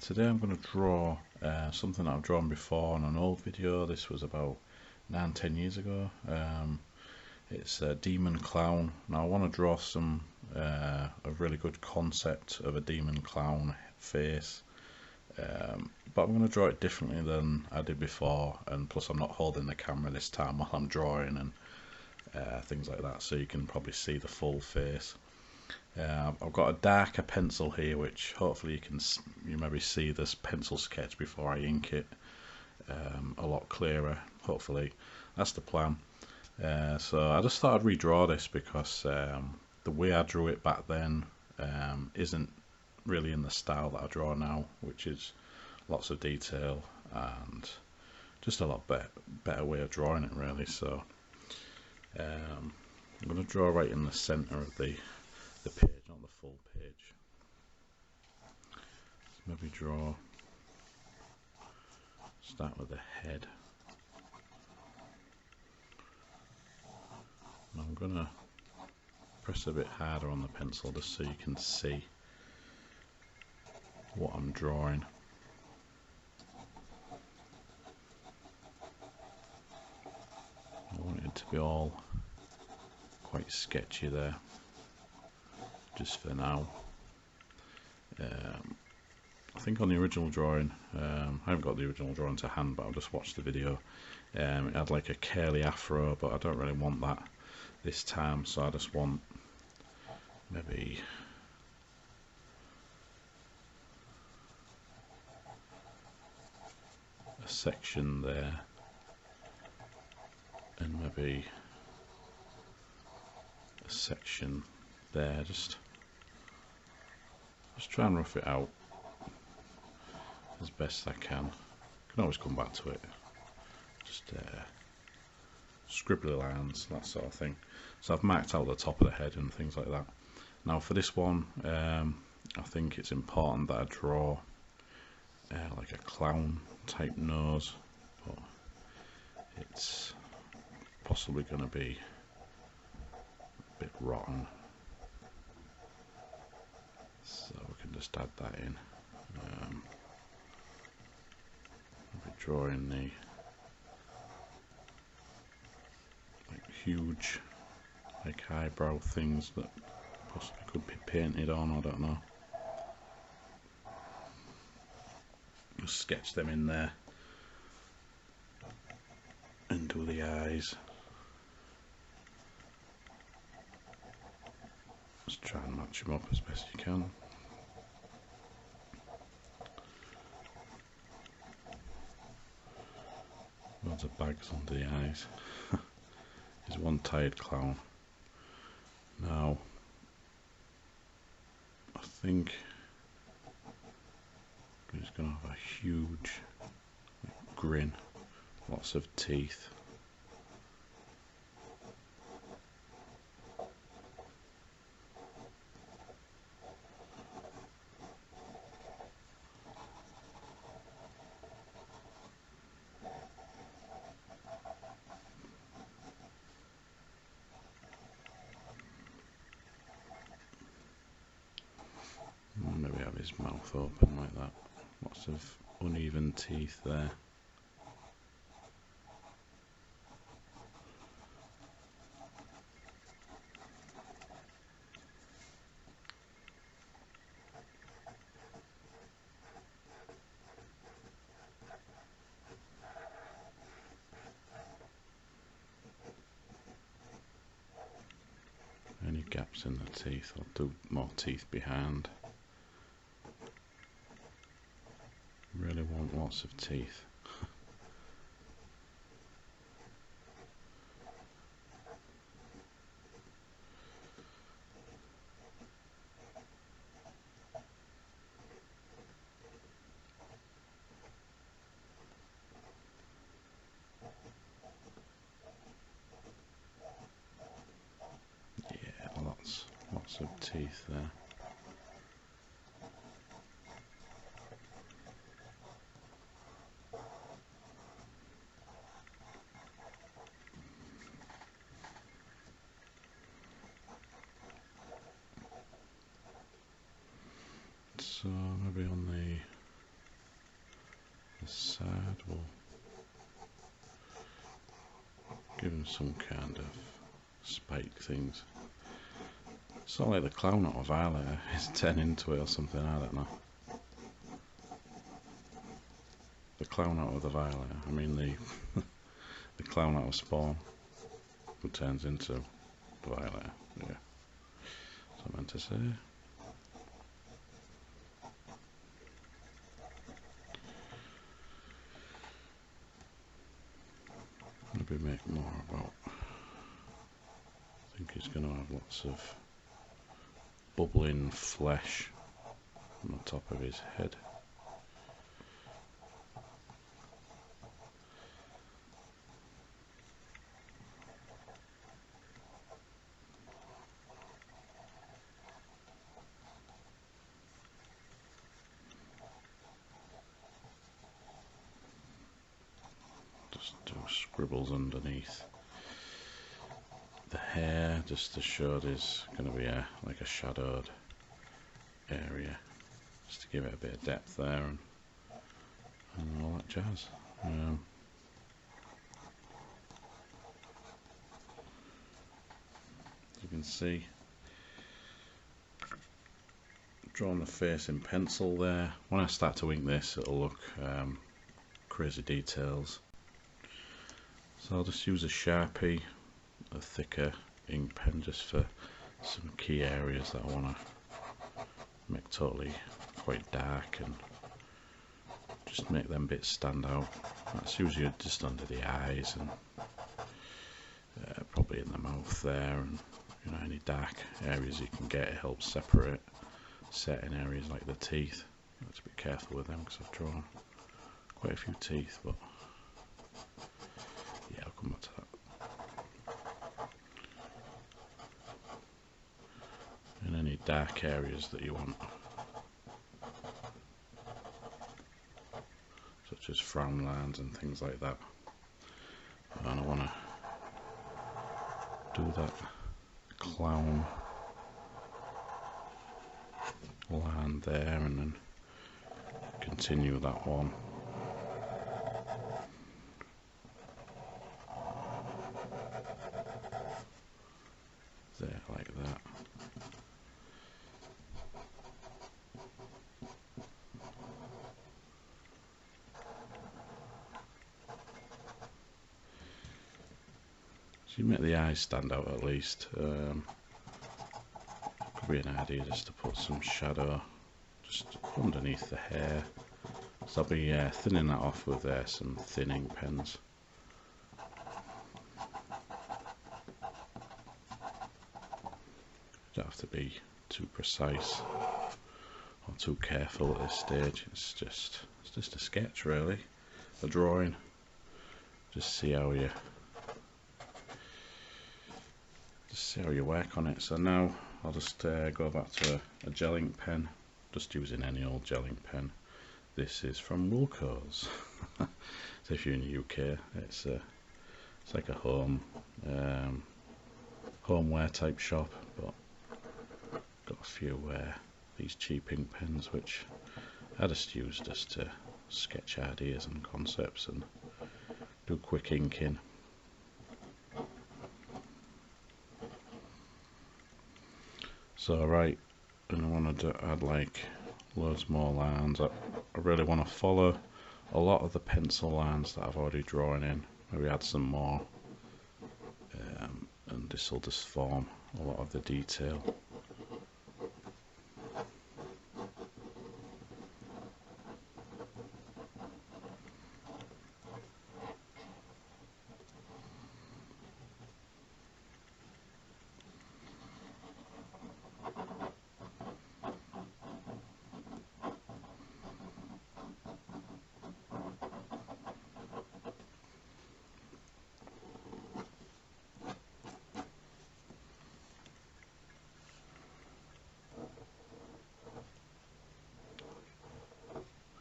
Today I'm going to draw something that I've drawn before on an old video. This was about 9-10 years ago. It's a demon clown. Now I want to draw a really good concept of a demon clown face, but I'm going to draw it differently than I did before, and plus I'm not holding the camera this time while I'm drawing and things like that, so you can probably see the full face. I've got a darker pencil here, which hopefully you maybe see this pencil sketch before I ink it a lot clearer. Hopefully that's the plan. So I just thought I'd redraw this because the way I drew it back then isn't really in the style that I draw now, which is lots of detail and just a lot better way of drawing it really. So I'm going to draw right in the center of the page, not the full page. Let's maybe start with the head. And I'm gonna press a bit harder on the pencil just so you can see what I'm drawing. I want it to be all quite sketchy there, just for now. I think on the original drawing, I haven't got the original drawing to hand, but I've just watched the video. It had like a curly afro, but I don't really want that this time, so I just want maybe a section there, and maybe a section there. Just try and rough it out as best I can. Can always come back to it. Just scribbly lines, that sort of thing. So I've marked out the top of the head and things like that. Now for this one, I think it's important that I draw like a clown type nose, but it's possibly going to be a bit rotten, so we can just add that in. I'll be drawing the huge eyebrow things that possibly could be painted on, I don't know. Just sketch them in there and do the eyes. Just try and match them up as best you can. Loads of bags under the eyes. He's one tired clown. Now, I think he's going to have a huge grin, lots of teeth. Maybe have his mouth open like that. Lots of uneven teeth there. Any gaps in the teeth, I'll do more teeth behind. Really want lots of teeth. Yeah, lots of teeth there. So maybe on this side, we'll give him some kind of spike things. It's not like the clown out of Violet is 10 into it or something, I don't know. The clown out of the Violet, I mean the the clown out of Spawn, who turns into the Violet, yeah. That's what I meant to say. Maybe make more about, I think he's going to have lots of bubbling flesh on the top of his head. Just do scribbles underneath the hair, just to show there's going to be like a shadowed area, just to give it a bit of depth there and all that jazz. As you can see, drawn the face in pencil there. When I start to ink this, it'll look crazy details. So I'll just use a Sharpie, a thicker ink pen, just for some key areas that I want to make totally quite dark, and just make them bits stand out. That's usually just under the eyes and probably in the mouth there, and you know, any dark areas you can get, it helps separate certain areas like the teeth. You have to be careful with them because I've drawn quite a few teeth, but yeah, I'll come back to that. And any dark areas that you want, such as frown lines and things like that. And I want to do that clown line there, and then continue that one. There, like that. So you make the eyes stand out at least. Could be an idea just to put some shadow just underneath the hair. So I'll be thinning that off with some thinning pens. Don't have to be too precise or too careful at this stage. It's just a sketch, really, a drawing. Just see how you work on it. So now I'll just go back to a gel ink pen, just using any old gel ink pen. This is from Wilko's. So if you're in the UK, it's like a homeware type shop, but got a few these cheap ink pens which I just use just to sketch ideas and concepts and do quick inking. So right, and I want to add like loads more lines. I really want to follow a lot of the pencil lines that I've already drawn in, maybe add some more, and this will just form a lot of the detail.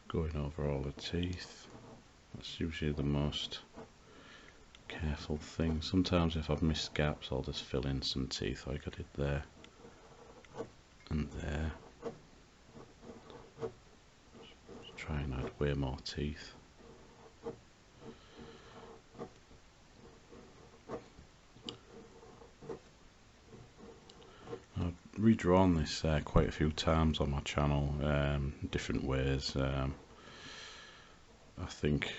Going over all the teeth, that's usually the most careful thing. Sometimes if I've missed gaps, I'll just fill in some teeth like I did there and there. Just try and add way more teeth. redrawn this quite a few times on my channel, different ways. I think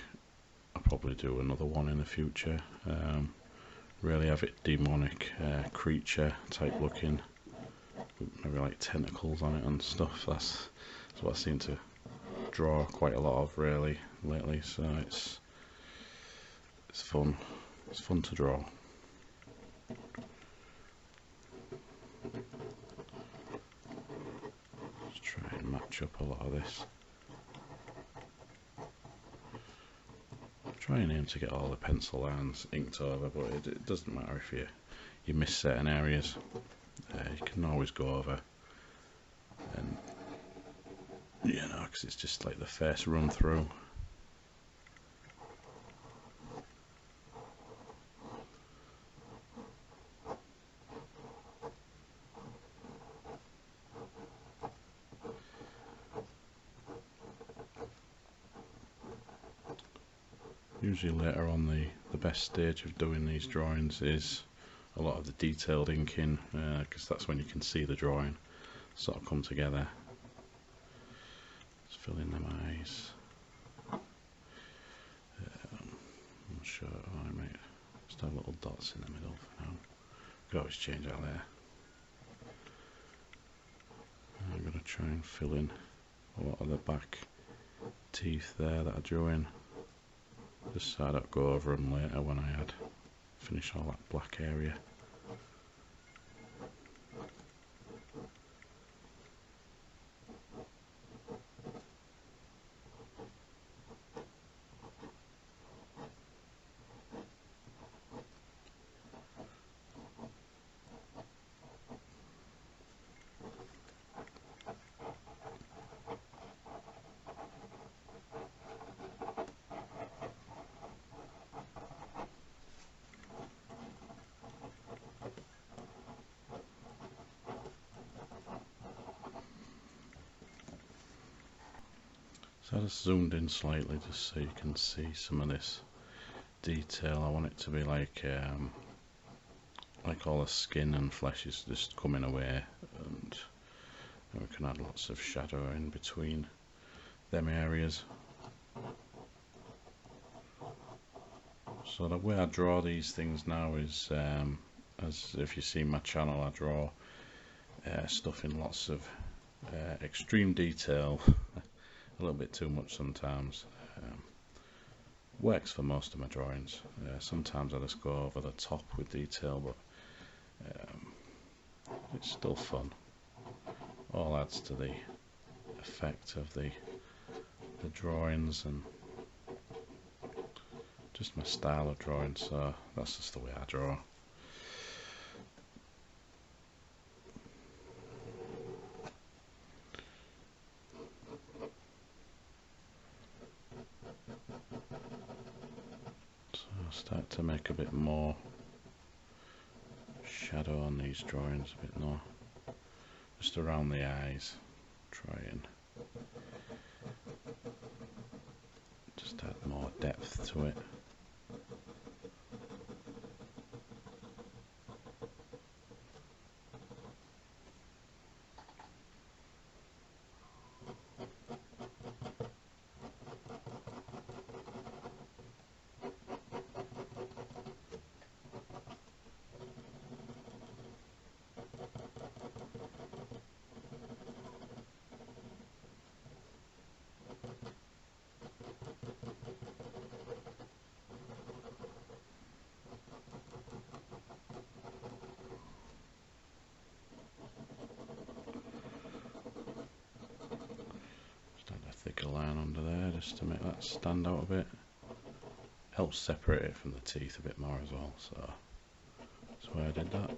I'll probably do another one in the future. Really have it demonic creature type looking, maybe like tentacles on it and stuff. That's what I seem to draw quite a lot of really lately, so it's fun. It's fun to draw. Let's try and match up a lot of this. Try and aim to get all the pencil lines inked over, but it doesn't matter if you miss certain areas. You can always go over, and you know, because it's just like the first run through. Usually later on, the best stage of doing these drawings is a lot of the detailed inking, because that's when you can see the drawing sort of come together. Let's fill in them eyes. I'm sure I might just have little dots in the middle for now. Could always change that later. I'm going to try and fill in a lot of the back teeth there that I drew in, just so I don't go over them later when I finish all that black area. So I just zoomed in slightly just so you can see some of this detail. I want it to be like all the skin and flesh is just coming away, and we can add lots of shadow in between them areas. So the way I draw these things now is, as if you see my channel, I draw stuff in lots of extreme detail. A little bit too much sometimes. Works for most of my drawings. Sometimes I just go over the top with detail, but it's still fun. All adds to the effect of the drawings and just my style of drawing, so that's just the way I draw. Start to make a bit more shadow on these drawings, a bit more just around the eyes. Try and just add more depth to it. Thicker line under there just to make that stand out a bit. Helps separate it from the teeth a bit more as well, so that's why I did that.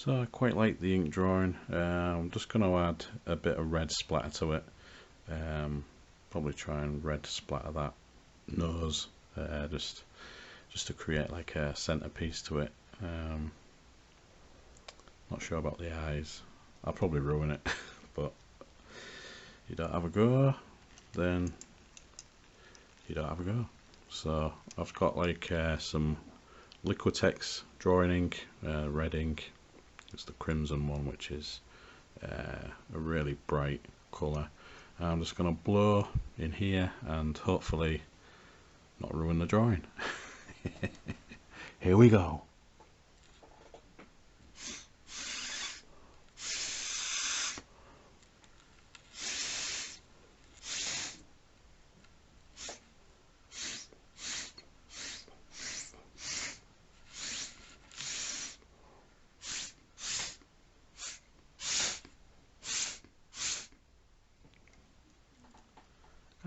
So I quite like the ink drawing. I'm just going to add a bit of red splatter to it. Probably try and red splatter that nose, just to create like a centerpiece to it. Not sure about the eyes. I'll probably ruin it, but you don't have a go, then you don't have a go. So I've got like some Liquitex drawing ink, red ink. It's the crimson one, which is a really bright colour. I'm just going to blow in here and hopefully not ruin the drawing. Here we go.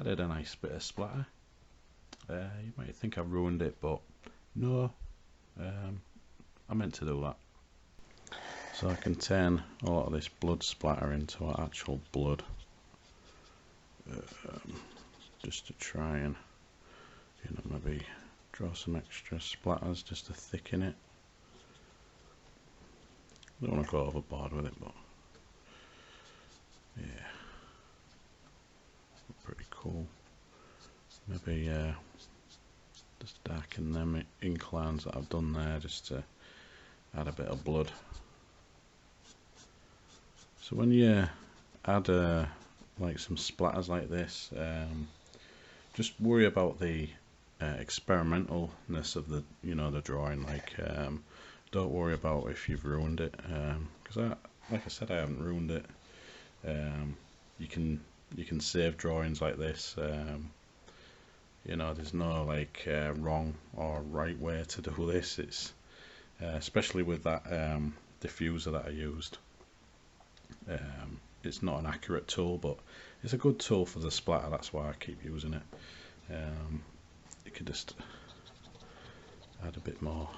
I did a nice bit of splatter. You might think I've ruined it, but no, I meant to do that. So I can turn a lot of this blood splatter into actual blood, just to try and, you know, maybe draw some extra splatters just to thicken it. I don't want to go overboard with it, but yeah, pretty cool. Maybe just darken them ink lines that I've done there just to add a bit of blood. So when you add like some splatters like this, just worry about the experimentalness of the, you know, the drawing. Like, don't worry about if you've ruined it, because like I said, I haven't ruined it. You can save drawings like this. You know, there's no like wrong or right way to do this. It's especially with that diffuser that I used. It's not an accurate tool, but it's a good tool for the splatter. That's why I keep using it. You could just add a bit more,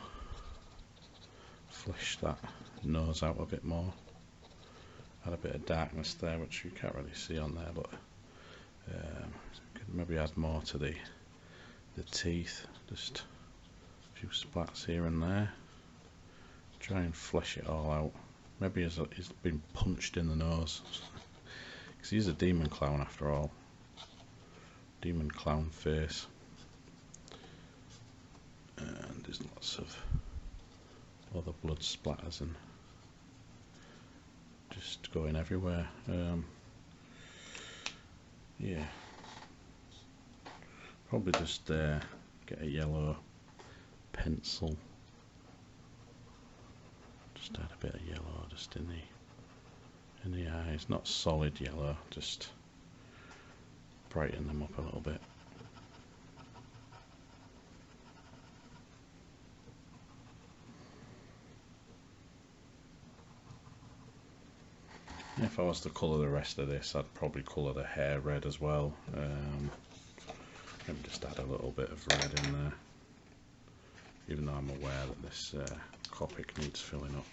flesh that nose out a bit more, add a bit of darkness there, which you can't really see on there, but could maybe add more to the teeth, just a few splats here and there, try and flesh it all out. Maybe he's been punched in the nose, because he's a demon clown after all. Demon clown face. And there's lots of other blood splatters and just going everywhere. Yeah, probably just get a yellow pencil. Just add a bit of yellow just in the eyes, not solid yellow, just brighten them up a little bit. If I was to colour the rest of this, I'd probably colour the hair red as well. Maybe just add a little bit of red in there, even though I'm aware that this Copic needs filling up.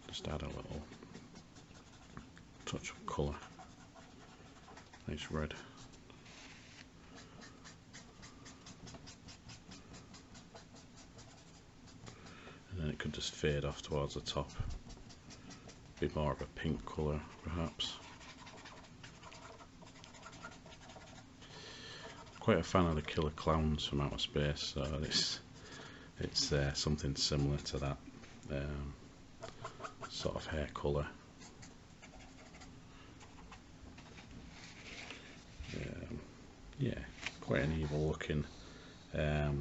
Just add a little touch of colour. Nice red. And then it could just fade off towards the top. Be more of a pink colour, perhaps. Quite a fan of the Killer Clowns from Outer Space, so it's something similar to that sort of hair colour. Yeah, quite an evil looking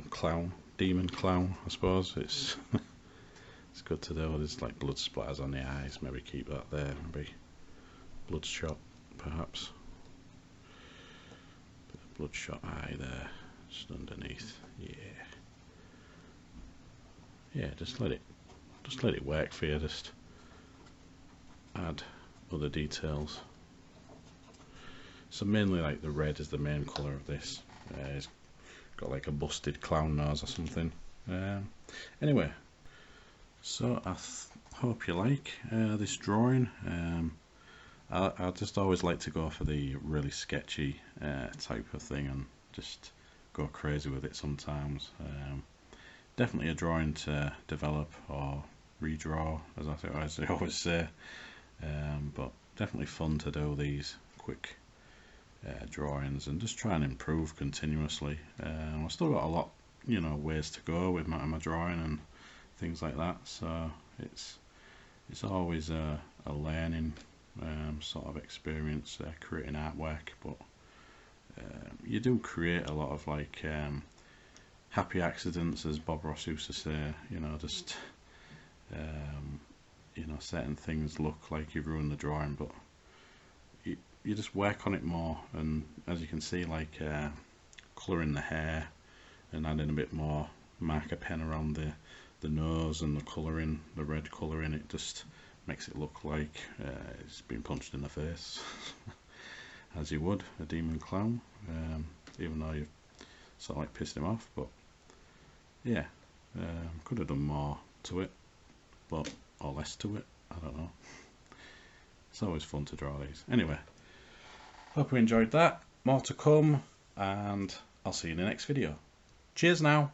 clown, demon clown, I suppose. It's it's good to do. There's like blood splatters on the eyes, maybe keep that there, maybe bloodshot perhaps. Bit of bloodshot eye there, just underneath. Yeah, just let it work for you, just add other details. So mainly like the red is the main colour of this. It's got like a busted clown nose or something. Anyway, So I hope you like this drawing. I just always like to go for the really sketchy type of thing and just go crazy with it sometimes. Definitely a drawing to develop or redraw, as I always say, but definitely fun to do these quick drawings and just try and improve continuously. I've still got a lot, ways to go with my drawing and things like that, so it's always a learning sort of experience creating artwork, but you do create a lot of like happy accidents, as Bob Ross used to say, just certain things look like you've ruined the drawing, but you just work on it more, and as you can see, like colouring the hair and adding a bit more marker pen around the nose and the colouring, the red colouring, it just makes it look like it's been punched in the face as you would a demon clown, even though you've sort of like pissed him off. But yeah, could have done more to it, but or less to it, I don't know. It's always fun to draw these. Anyway, hope you enjoyed that. More to come, and I'll see you in the next video. Cheers now.